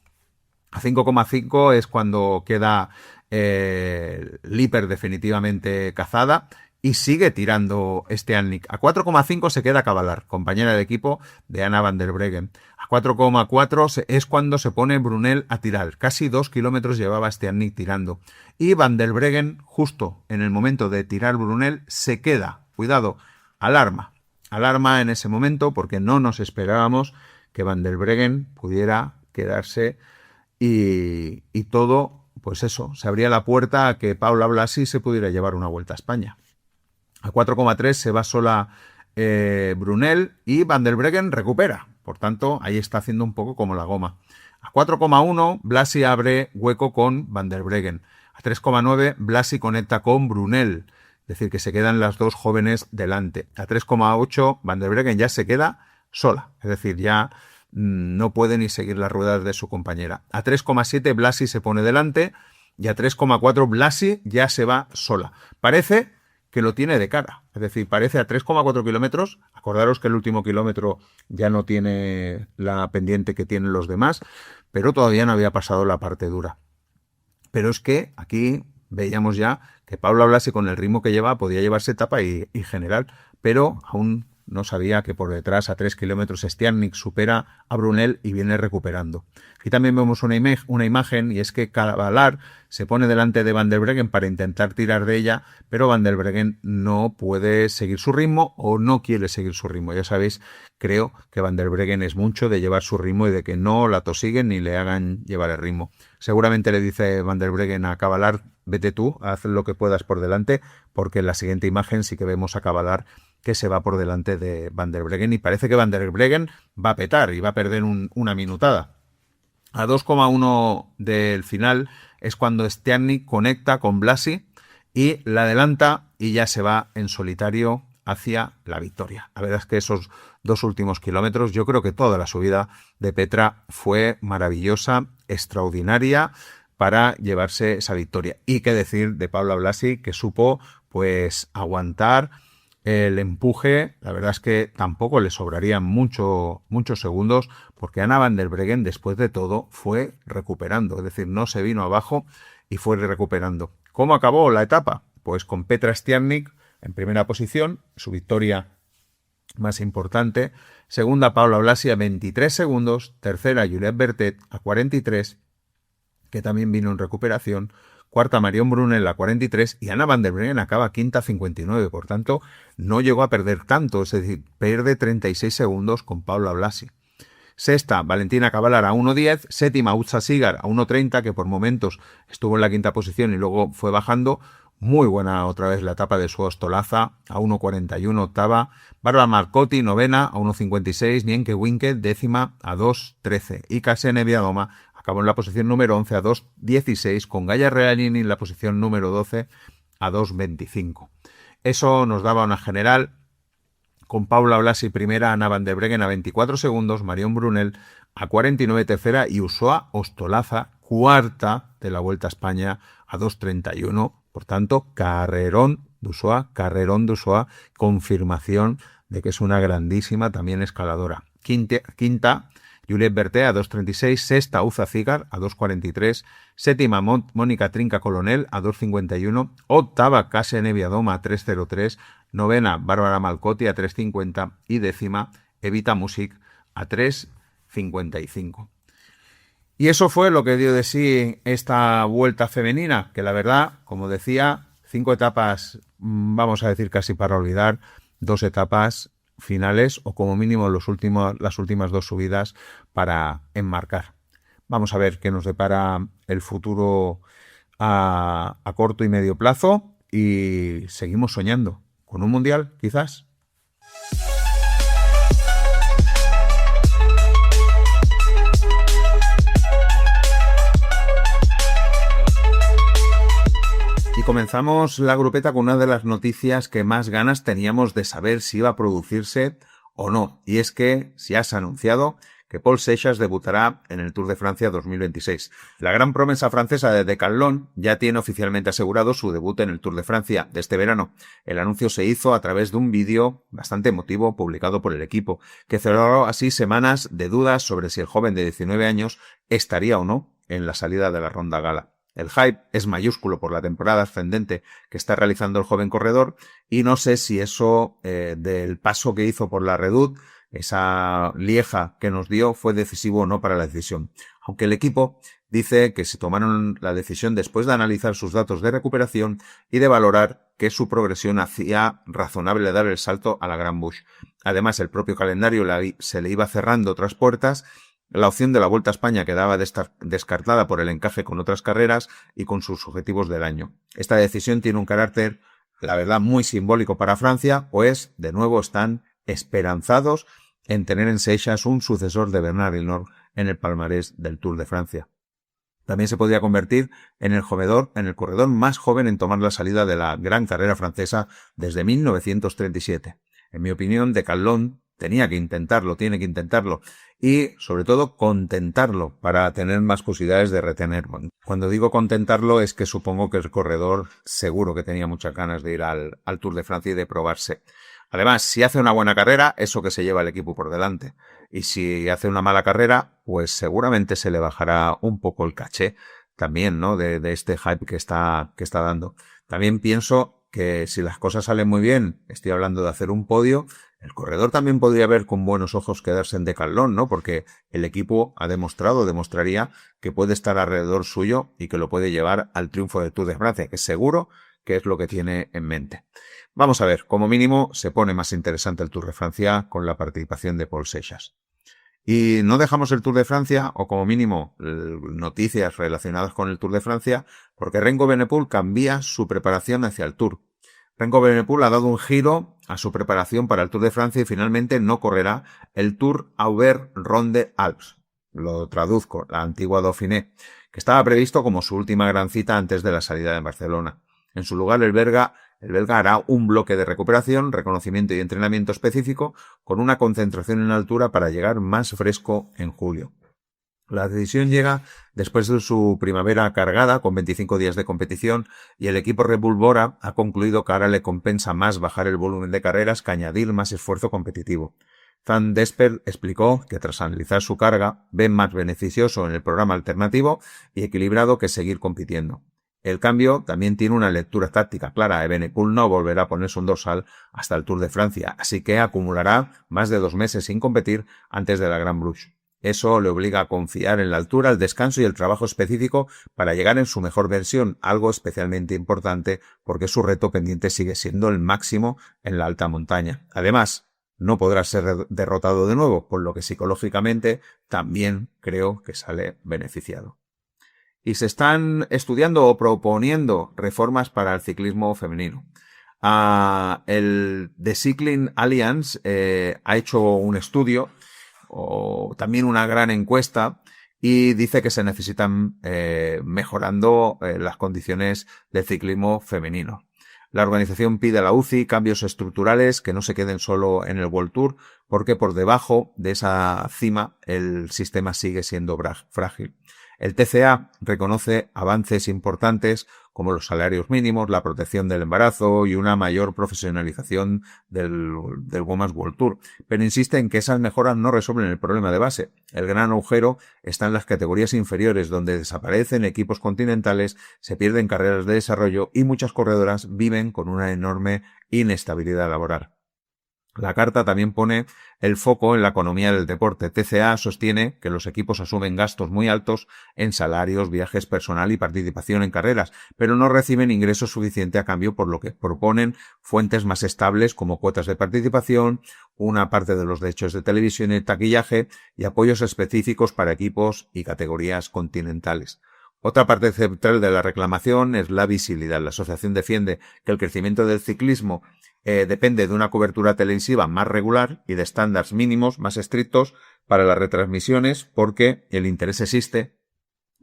A 5,5 es cuando queda Lippert definitivamente cazada y sigue tirando Sternich. A 4,5 se queda Cavalar, compañera de equipo de Anna van der Breggen. A 4,4 es cuando se pone Brunel a tirar. Casi 2 kilómetros llevaba Sternich tirando. Y van der Breggen, justo en el momento de tirar Brunel, se queda. Cuidado, alarma. Alarma en ese momento porque no nos esperábamos que van der Breggen pudiera quedarse y todo, pues eso, se abría la puerta a que Paula Blasi se pudiera llevar una vuelta a España. A 4,3 se va sola Brunel y van der Breggen recupera. Por tanto, ahí está haciendo un poco como la goma. A 4,1 Blasi abre hueco con van der Breggen. A 3,9 Blasi conecta con Brunel. Es decir, que se quedan las dos jóvenes delante. A 3,8 van der Breggen ya se queda sola. Es decir, ya no puede ni seguir las ruedas de su compañera. A 3,7 Blasi se pone delante y a 3,4 Blasi ya se va sola. Parece que lo tiene de cara. Es decir, parece a 3,4 kilómetros. Acordaros que el último kilómetro ya no tiene la pendiente que tienen los demás, pero todavía no había pasado la parte dura. Pero es que aquí veíamos ya que Paula Blasi con el ritmo que lleva podía llevarse etapa y general, pero aún no sabía que por detrás a 3 kilómetros Sternich supera a Brunel y viene recuperando. Aquí también vemos una imagen y es que Cavalar se pone delante de van der Breggen para intentar tirar de ella, pero van der Breggen no puede seguir su ritmo o no quiere seguir su ritmo. Ya sabéis, creo que van der Breggen es mucho de llevar su ritmo y de que no la tosiguen ni le hagan llevar el ritmo. Seguramente le dice van der Breggen a Cavalar, vete tú, haz lo que puedas por delante, porque en la siguiente imagen sí que vemos a Cavalar que se va por delante de van der Breggen y parece que van der Breggen va a petar y va a perder una minutada. A 2,1 del final es cuando Sternich conecta con Blasi y la adelanta y ya se va en solitario hacia la victoria. La verdad es que esos 2 últimos kilómetros, yo creo que toda la subida de Petra fue maravillosa, extraordinaria para llevarse esa victoria. Y qué decir de Paula Blasi, que supo pues aguantar el empuje. La verdad es que tampoco le sobrarían muchos segundos, porque Anna van der Breggen después de todo fue recuperando, es decir, no se vino abajo y fue recuperando. ¿Cómo acabó la etapa? Pues con Petra Sternich en primera posición, su victoria más importante. Segunda, Paula Blasi a 23 segundos. Tercera, Juliette Berthet a 43, que también vino en recuperación. Cuarta, Marion Brunel a 43 y Anna van der Breggen acaba quinta a 59. Por tanto, no llegó a perder tanto, es decir, pierde 36 segundos con Paula Blasi. Sexta, Valentina Cavalar a 1.10. Séptima, Utsa Sigar a 1.30, que por momentos estuvo en la quinta posición y luego fue bajando. Muy buena otra vez la etapa de su Ostolaza a 1.41, octava. Bárbara Marcotti, novena a 1.56. Nienke Winke, décima a 2.13. Y Kasia Niewiadoma acabó en la posición número 11 a 2.16, con Gaia Realini en la posición número 12 a 2.25. Eso nos daba una general con Paula Blasi primera, Anna van der Breggen a 24 segundos, Marion Brunel a 49 tercera y Usoa Ostolaza cuarta de la Vuelta a España a 2.31. Por tanto, carrerón de Usoa, confirmación de que es una grandísima también escaladora. Quinta, Juliette Berté a 2.36, sexta Uza Zigar a 2.43, séptima Mónica Trinca Colonel a 2.51, octava Kasia Neviadoma a 3.03, novena Bárbara Malcotti a 3.50 y décima Evita Music a 3.55. Y eso fue lo que dio de sí esta vuelta femenina, que la verdad, como decía, 5 etapas, vamos a decir casi para olvidar, 2 etapas finales o como mínimo las últimas 2 subidas para enmarcar. Vamos a ver qué nos depara el futuro a corto y medio plazo y seguimos soñando con un mundial, quizás. Y comenzamos la grupeta con una de las noticias que más ganas teníamos de saber si iba a producirse o no. Y es que ya se ha anunciado que Paul Seixas debutará en el Tour de Francia 2026. La gran promesa francesa de Decathlon ya tiene oficialmente asegurado su debut en el Tour de Francia de este verano. El anuncio se hizo a través de un vídeo bastante emotivo publicado por el equipo, que cerró así semanas de dudas sobre si el joven de 19 años estaría o no en la salida de la ronda gala. El hype es mayúsculo por la temporada ascendente que está realizando el joven corredor y no sé si eso del paso que hizo por la Redoute, esa lieja que nos dio, fue decisivo o no para la decisión. Aunque el equipo dice que se tomaron la decisión después de analizar sus datos de recuperación y de valorar que su progresión hacía razonable dar el salto a la Gran Bush. Además, el propio calendario se le iba cerrando otras puertas. La opción de la Vuelta a España quedaba descartada por el encaje con otras carreras y con sus objetivos del año. Esta decisión tiene un carácter, la verdad, muy simbólico para Francia, pues, de nuevo, están esperanzados en tener en Seixas un sucesor de Bernard Hinault en el palmarés del Tour de Francia. También se podría convertir en el corredor más joven en tomar la salida de la gran carrera francesa desde 1937. En mi opinión, Decathlon tiene que intentarlo y, sobre todo, contentarlo para tener más posibilidades de retener. Cuando digo contentarlo es que supongo que el corredor seguro que tenía muchas ganas de ir al Tour de Francia y de probarse. Además, si hace una buena carrera, eso que se lleva el equipo por delante. Y si hace una mala carrera, pues seguramente se le bajará un poco el caché también, ¿no? De este hype que está dando. También pienso que si las cosas salen muy bien, estoy hablando de hacer un podio, el corredor también podría ver con buenos ojos quedarse en Decathlon, ¿no? Porque el equipo demostraría que puede estar alrededor suyo y que lo puede llevar al triunfo del Tour de Francia, que seguro que es lo que tiene en mente. Vamos a ver, como mínimo se pone más interesante el Tour de Francia con la participación de Paul Seixas. Y no dejamos el Tour de Francia, o como mínimo noticias relacionadas con el Tour de Francia, porque Renko Evenepoel cambia su preparación hacia el Tour. Renko Evenepoel ha dado un giro a su preparación para el Tour de Francia y finalmente no correrá el Tour Auvergne-Ronde Alps. Lo traduzco, la antigua Dauphiné, que estaba previsto como su última gran cita antes de la salida de Barcelona. En su lugar, el belga hará un bloque de recuperación, reconocimiento y entrenamiento específico con una concentración en altura para llegar más fresco en julio. La decisión llega después de su primavera cargada con 25 días de competición y el equipo Red Bull Bora ha concluido que ahora le compensa más bajar el volumen de carreras que añadir más esfuerzo competitivo. Van Desper explicó que tras analizar su carga ven más beneficioso en el programa alternativo y equilibrado que seguir compitiendo. El cambio también tiene una lectura táctica clara. Evenepoel no volverá a ponerse un dorsal hasta el Tour de Francia, así que acumulará más de 2 meses sin competir antes de la Gran Brush. Eso le obliga a confiar en la altura, el descanso y el trabajo específico para llegar en su mejor versión, algo especialmente importante porque su reto pendiente sigue siendo el máximo en la alta montaña. Además, no podrá ser derrotado de nuevo, por lo que psicológicamente también creo que sale beneficiado. Y se están estudiando o proponiendo reformas para el ciclismo femenino. El The Cycling Alliance ha hecho un estudio o también una gran encuesta y dice que se necesitan mejorando las condiciones del ciclismo femenino. La organización pide a la UCI cambios estructurales que no se queden solo en el World Tour, porque por debajo de esa cima el sistema sigue siendo frágil. El TCA reconoce avances importantes como los salarios mínimos, la protección del embarazo y una mayor profesionalización del Women's World Tour, pero insiste en que esas mejoras no resuelven el problema de base. El gran agujero está en las categorías inferiores, donde desaparecen equipos continentales, se pierden carreras de desarrollo y muchas corredoras viven con una enorme inestabilidad laboral. La carta también pone el foco en la economía del deporte. TCA sostiene que los equipos asumen gastos muy altos en salarios, viajes personal y participación en carreras, pero no reciben ingresos suficientes a cambio, por lo que proponen fuentes más estables como cuotas de participación, una parte de los derechos de televisión y taquillaje y apoyos específicos para equipos y categorías continentales. Otra parte central de la reclamación es la visibilidad. La asociación defiende que el crecimiento del ciclismo depende de una cobertura televisiva más regular y de estándares mínimos más estrictos para las retransmisiones, porque el interés existe,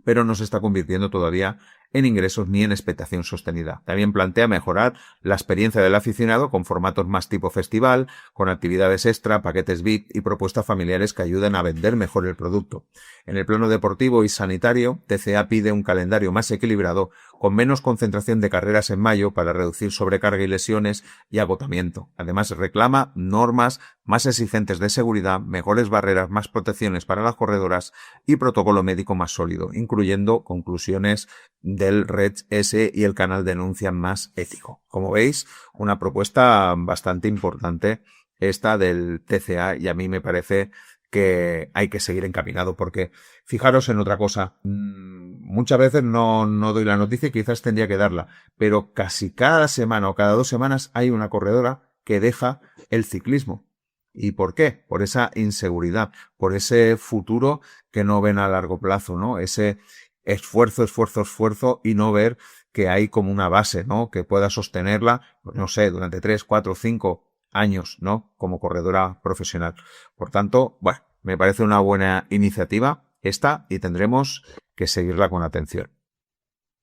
pero no se está convirtiendo todavía en ingresos ni en expectación sostenida. También plantea mejorar la experiencia del aficionado con formatos más tipo festival, con actividades extra, paquetes VIP y propuestas familiares que ayuden a vender mejor el producto. En el plano deportivo y sanitario, TCA pide un calendario más equilibrado, con menos concentración de carreras en mayo para reducir sobrecarga y lesiones y agotamiento. Además, reclama normas más exigentes de seguridad, mejores barreras, más protecciones para las corredoras y protocolo médico más sólido, incluyendo conclusiones del RED-S y el canal de denuncia más ético. Como veis, una propuesta bastante importante esta del TCA, y a mí me parece que hay que seguir encaminado, porque fijaros en otra cosa, muchas veces no doy la noticia y quizás tendría que darla, pero casi cada semana o cada 2 semanas hay una corredora que deja el ciclismo. ¿Y por qué? Por esa inseguridad, por ese futuro que no ven a largo plazo, ¿no? Ese esfuerzo y no ver que hay como una base, ¿no? Que pueda sostenerla, pues no sé, durante 3, 4, 5 años, ¿no? Como corredora profesional. Por tanto, bueno, me parece una buena iniciativa esta y tendremos que seguirla con atención.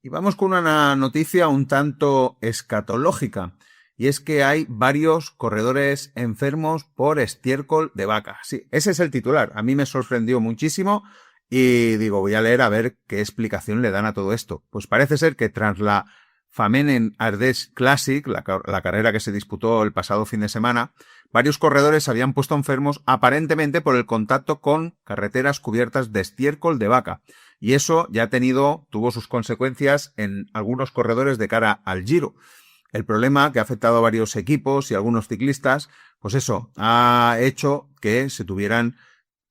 Y vamos con una noticia un tanto escatológica, y es que hay varios corredores enfermos por estiércol de vaca. Sí, ese es el titular. A mí me sorprendió muchísimo y digo, voy a leer a ver qué explicación le dan a todo esto. Pues parece ser que tras la Femenen Ardèche Classic, la carrera que se disputó el pasado fin de semana, varios corredores se habían puesto enfermos aparentemente por el contacto con carreteras cubiertas de estiércol de vaca. Y eso ya tuvo sus consecuencias en algunos corredores de cara al Giro. El problema que ha afectado a varios equipos y a algunos ciclistas, pues eso, ha hecho que se tuvieran,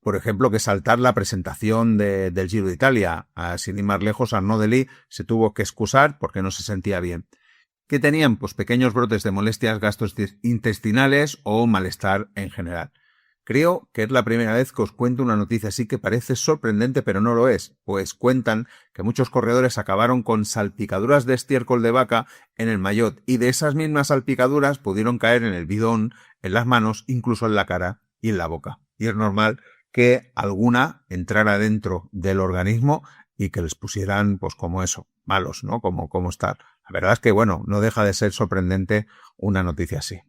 por ejemplo, que saltar la presentación del Giro de Italia. Sin ir más lejos, Arnaud Delis se tuvo que excusar porque no se sentía bien. ¿Qué tenían? Pues pequeños brotes de molestias gastrointestinales o malestar en general. Creo que es la primera vez que os cuento una noticia así que parece sorprendente, pero no lo es, pues cuentan que muchos corredores acabaron con salpicaduras de estiércol de vaca en el maillot, y de esas mismas salpicaduras pudieron caer en el bidón, en las manos, incluso en la cara y en la boca. Y es normal que alguna entrara dentro del organismo y que les pusieran, pues como eso, malos, ¿no? Como estar. La verdad es que, bueno, no deja de ser sorprendente una noticia así.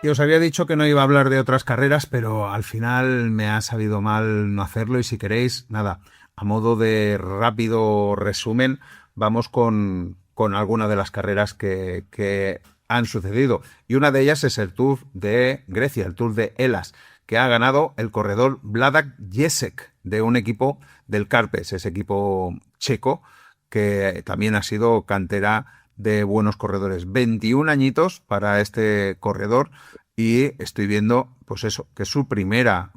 Y os había dicho que no iba a hablar de otras carreras, pero al final me ha sabido mal no hacerlo, y si queréis, nada, a modo de rápido resumen, vamos con algunas de las carreras que han sucedido. Y una de ellas es el Tour de Grecia, el Tour de Hellas, que ha ganado el corredor Vladak Jesek, de un equipo del Karpes, ese equipo checo que también ha sido cantera de buenos corredores. 21 añitos para este corredor, y estoy viendo, pues eso, que es su primera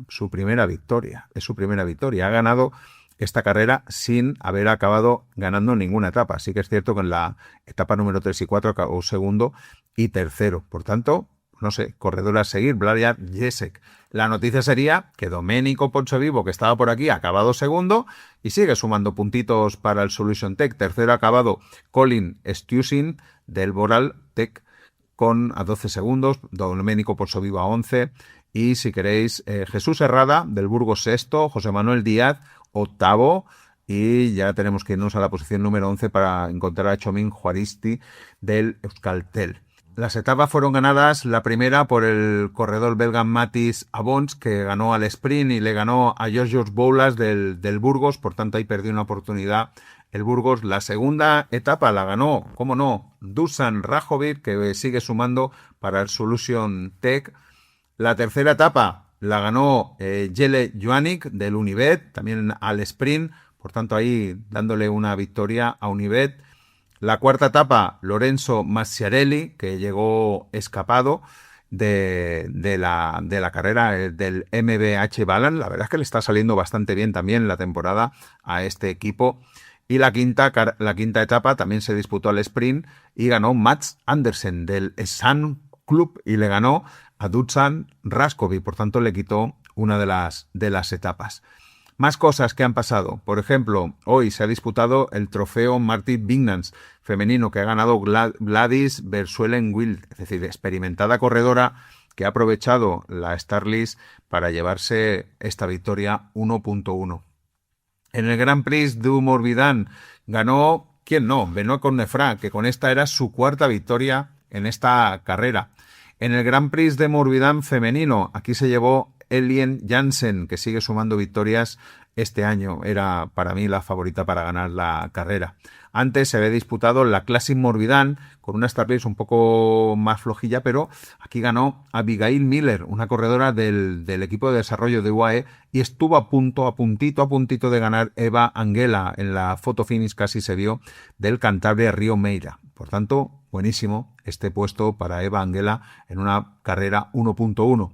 victoria. Es su primera victoria. Ha ganado esta carrera sin haber acabado ganando ninguna etapa. Así que es cierto que en la etapa número 3 y 4 acabó segundo y tercero. Por tanto, no sé, corredor a seguir, Vladak Jesek. La noticia sería que Domenico Pozzovivo, que estaba por aquí, ha acabado segundo y sigue sumando puntitos para el Solution Tech. Tercero ha acabado Colin Stusin del Boral Tech a 12 segundos, Domenico Pozzovivo a 11, y si queréis, Jesús Herrada del Burgos sexto, José Manuel Díaz octavo, y ya tenemos que irnos a la posición número 11 para encontrar a Chomin Juaristi del Euskaltel. Las etapas fueron ganadas, la primera por el corredor belga Mathis Abons, que ganó al sprint y le ganó a Georgios Boulas del Burgos, por tanto ahí perdió una oportunidad el Burgos. La segunda etapa la ganó, cómo no, Dusan Rajovic, que sigue sumando para el Solution Tech. La tercera etapa la ganó Jelle Joannick del Unibet, también al sprint, por tanto ahí dándole una victoria a Unibet. La cuarta etapa, Lorenzo Masciarelli, que llegó escapado de la carrera del MBH Balan. La verdad es que le está saliendo bastante bien también la temporada a este equipo. Y la quinta etapa también se disputó al sprint y ganó Mats Andersen del Sun Club y le ganó a Dusan Raskovic. Por tanto, le quitó una de las etapas. Más cosas que han pasado. Por ejemplo, hoy se ha disputado el trofeo Martin Vignans femenino que ha ganado Gladys Versuelen-Wild, es decir, experimentada corredora que ha aprovechado la Starlist para llevarse esta victoria 1.1. En el Grand Prix du Morbihan ganó, ¿quién no? Benoît Connefra, que con esta era su cuarta victoria en esta carrera. En el Grand Prix de Morbihan femenino, aquí se llevó Elien Jansen, que sigue sumando victorias este año. Era para mí la favorita para ganar la carrera. Antes se había disputado la Classic Morbihan con una Starlist un poco más flojilla, pero aquí ganó Abigail Miller, una corredora del equipo de desarrollo de UAE, y estuvo a puntito de ganar Eva Anguela. En la foto finish casi se vio del Cantabria Río Meira. Por tanto, buenísimo este puesto para Eva Anguela en una carrera 1.1.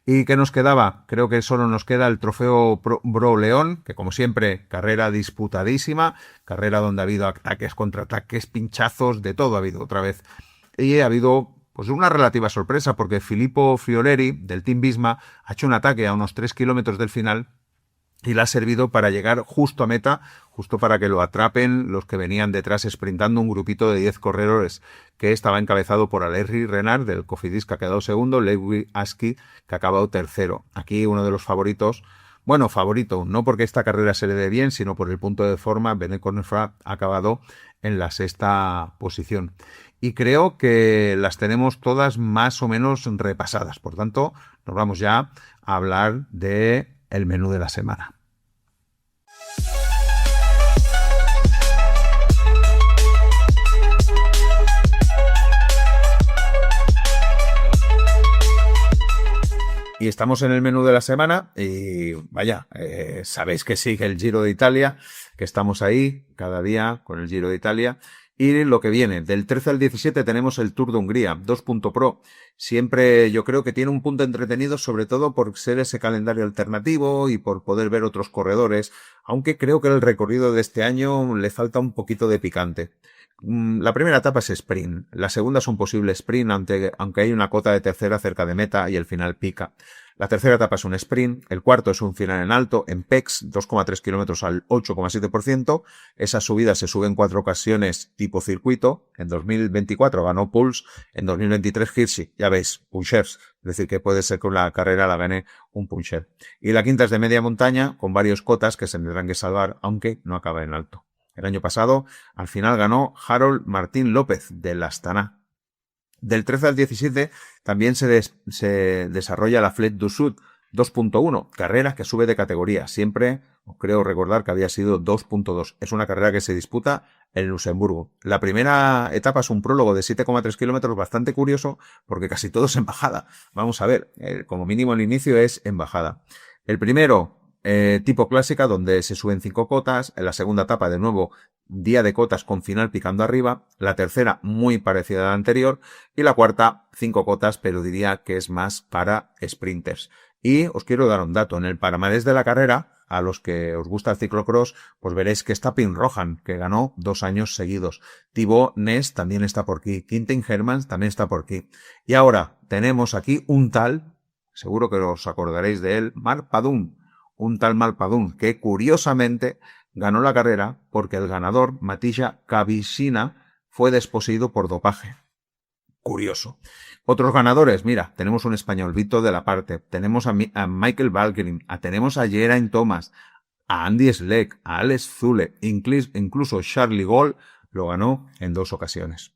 ¿Y qué nos quedaba? Creo que solo nos queda el trofeo Bro León, que como siempre, carrera disputadísima, carrera donde ha habido ataques, contraataques, pinchazos, de todo ha habido otra vez. Y ha habido pues una relativa sorpresa, porque Filippo Frioleri, del Team Visma, ha hecho un ataque a unos 3 kilómetros del final y le ha servido para llegar justo a meta, justo para que lo atrapen los que venían detrás sprintando, un grupito de 10 corredores que estaba encabezado por Alexis Renard del Cofidis, que ha quedado segundo, Lewi Aski, que ha acabado tercero. Aquí uno de los favoritos, bueno, favorito, no porque esta carrera se le dé bien, sino por el punto de forma, Benoît Connefra ha acabado en la sexta posición. Y creo que las tenemos todas más o menos repasadas. Por tanto, nos vamos ya a hablar de el menú de la semana. Y estamos en el menú de la semana y vaya, sabéis que sigue el Giro de Italia, que estamos ahí cada día con el Giro de Italia. Y lo que viene, del 13 al 17 tenemos el Tour de Hungría, 2.pro. Siempre yo creo que tiene un punto entretenido, sobre todo por ser ese calendario alternativo y por poder ver otros corredores, aunque creo que el recorrido de este año le falta un poquito de picante. La primera etapa es sprint, la segunda es un posible sprint, aunque hay una cota de tercera cerca de meta y el final pica. La tercera etapa es un sprint, el cuarto es un final en alto, en PEX, 2,3 kilómetros al 8,7%. Esas subidas se suben 4 ocasiones tipo circuito. En 2024 ganó Puls, en 2023 Hirschi, ya veis, punchers. Es decir, que puede ser que la carrera la gane un puncher. Y la quinta es de media montaña, con varios cotas que se tendrán que salvar, aunque no acabe en alto. El año pasado, al final ganó Harold Martín López, del Astana. Del 13 al 17 también se desarrolla la Flet du Sud 2.1, carrera que sube de categoría. Siempre, creo recordar que había sido 2.2. Es una carrera que se disputa en Luxemburgo. La primera etapa es un prólogo de 7,3 kilómetros bastante curioso porque casi todo es en bajada. Vamos a ver, como mínimo el inicio es en bajada. El primero, tipo clásica, donde se suben 5 cotas. En la segunda etapa, de nuevo, día de cotas con final picando arriba. La tercera, muy parecida a la anterior. Y la cuarta, 5 cotas, pero diría que es más para sprinters. Y os quiero dar un dato. En el palmarés de la carrera, a los que os gusta el ciclocross, pues veréis que está Pim Rohan, que ganó 2 años seguidos. Thibaut Ness también está por aquí. Quintin Hermans también está por aquí. Y ahora tenemos aquí un tal, seguro que os acordaréis de él, Marc Padun. Un tal Malpadun, que curiosamente ganó la carrera porque el ganador, Matija Kavishina, fue desposeído por dopaje. Curioso. Otros ganadores, mira, tenemos un español, Vito de la Parte, tenemos a Michael Valgren, tenemos a Geraint Thomas, a Andy Schleck, a Alex Zülle, incluso Charlie Gold lo ganó en 2 ocasiones.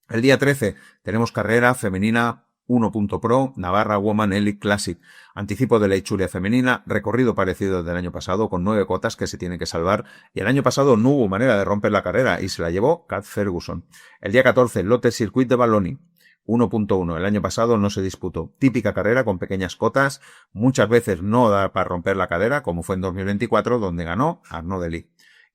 El día 13 tenemos carrera femenina 1.pro Navarra Woman Elite Classic, anticipo de la Ichulia femenina, recorrido parecido al del año pasado con 9 cotas que se tienen que salvar, y el año pasado no hubo manera de romper la carrera y se la llevó Kat Ferguson. El día 14 Lotte Circuit de Balloni 1.1, el año pasado no se disputó, típica carrera con pequeñas cotas, muchas veces no da para romper la cadera como fue en 2024 donde ganó Arnaud Delis.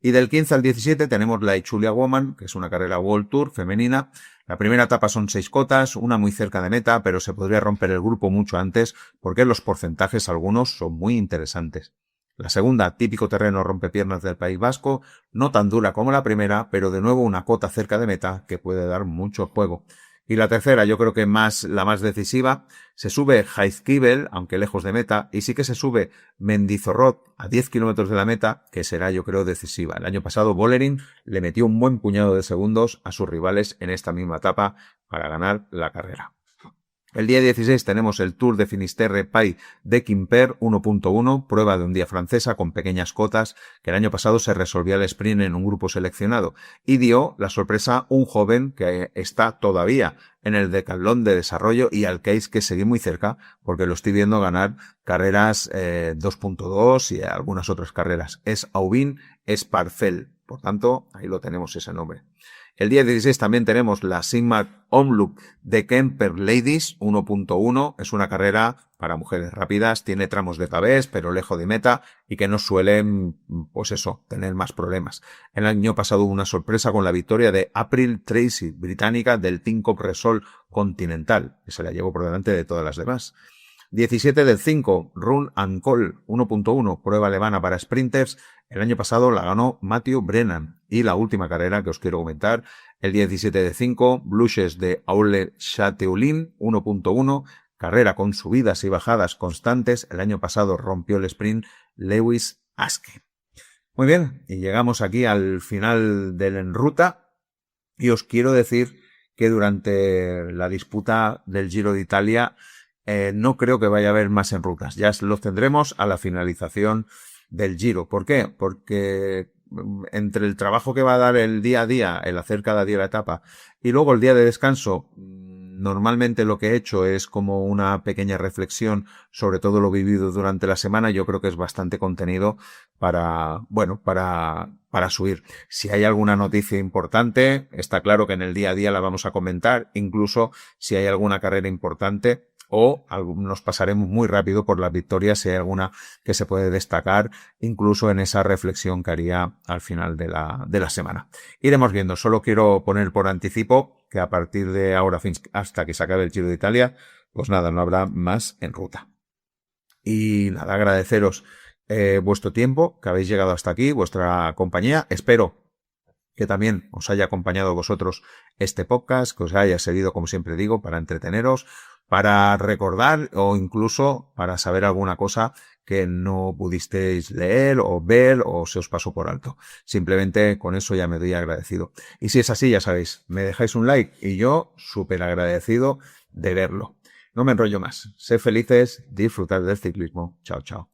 Y del 15 al 17 tenemos la Ichulia Woman, que es una carrera World Tour femenina. La primera etapa son 6 cotas, una muy cerca de meta, pero se podría romper el grupo mucho antes porque los porcentajes algunos son muy interesantes. La segunda, típico terreno rompepiernas del País Vasco, no tan dura como la primera, pero de nuevo una cota cerca de meta que puede dar mucho juego. Y la tercera, yo creo que la más decisiva, se sube Jaizkibel, aunque lejos de meta, y sí que se sube Mendizorroz a 10 kilómetros de la meta, que será, yo creo, decisiva. El año pasado Vollering le metió un buen puñado de segundos a sus rivales en esta misma etapa para ganar la carrera. El día 16 tenemos el Tour de Finisterre Pays de Quimper 1.1, prueba de un día francesa con pequeñas cotas, que el año pasado se resolvía el sprint en un grupo seleccionado, y dio la sorpresa un joven que está todavía en el decatlón de desarrollo y al que hay que seguir muy cerca, porque lo estoy viendo ganar carreras 2.2 y algunas otras carreras. Es Aubin Esparfel, por tanto, ahí lo tenemos ese nombre. El día 16 también tenemos la Sigma Omloop de Kemper Ladies 1.1. Es una carrera para mujeres rápidas, tiene tramos de pavés, pero lejos de meta y que no suelen, tener más problemas. El año pasado hubo una sorpresa con la victoria de April Tracy, británica del Team Cup Resol Continental, que se la llevó por delante de todas las demás. 17 del 5, Run and Call 1.1, prueba alemana para sprinters. El año pasado la ganó Matthew Brennan. Y la última carrera que os quiero comentar, el 17 de 5, Blushes de Aule-Chateaulin 1.1, carrera con subidas y bajadas constantes. El año pasado rompió el sprint Lewis Aske. Muy bien, y llegamos aquí al final del En Ruta. Y os quiero decir que durante la disputa del Giro de Italia no creo que vaya a haber más en rutas. Ya los tendremos a la finalización del Giro. ¿Por qué? Porque entre el trabajo que va a dar el día a día, el hacer cada día la etapa, y luego el día de descanso, normalmente lo que he hecho es como una pequeña reflexión sobre todo lo vivido durante la semana. Yo creo que es bastante contenido para subir. Si hay alguna noticia importante, está claro que en el día a día la vamos a comentar, incluso si hay alguna carrera importante, o nos pasaremos muy rápido por las victorias si hay alguna que se puede destacar, incluso en esa reflexión que haría al final de la semana. Iremos viendo. Solo quiero poner por anticipo que a partir de ahora hasta que se acabe el Giro de Italia, pues nada, no habrá más en ruta. Y nada, agradeceros vuestro tiempo, que habéis llegado hasta aquí, vuestra compañía. Espero que también os haya acompañado vosotros este podcast, que os haya servido, como siempre digo, para entreteneros, para recordar o incluso para saber alguna cosa que no pudisteis leer o ver o se os pasó por alto. Simplemente con eso ya me doy agradecido. Y si es así, ya sabéis, me dejáis un like y yo súper agradecido de verlo. No me enrollo más. Sed felices, disfrutad del ciclismo. Chao, chao.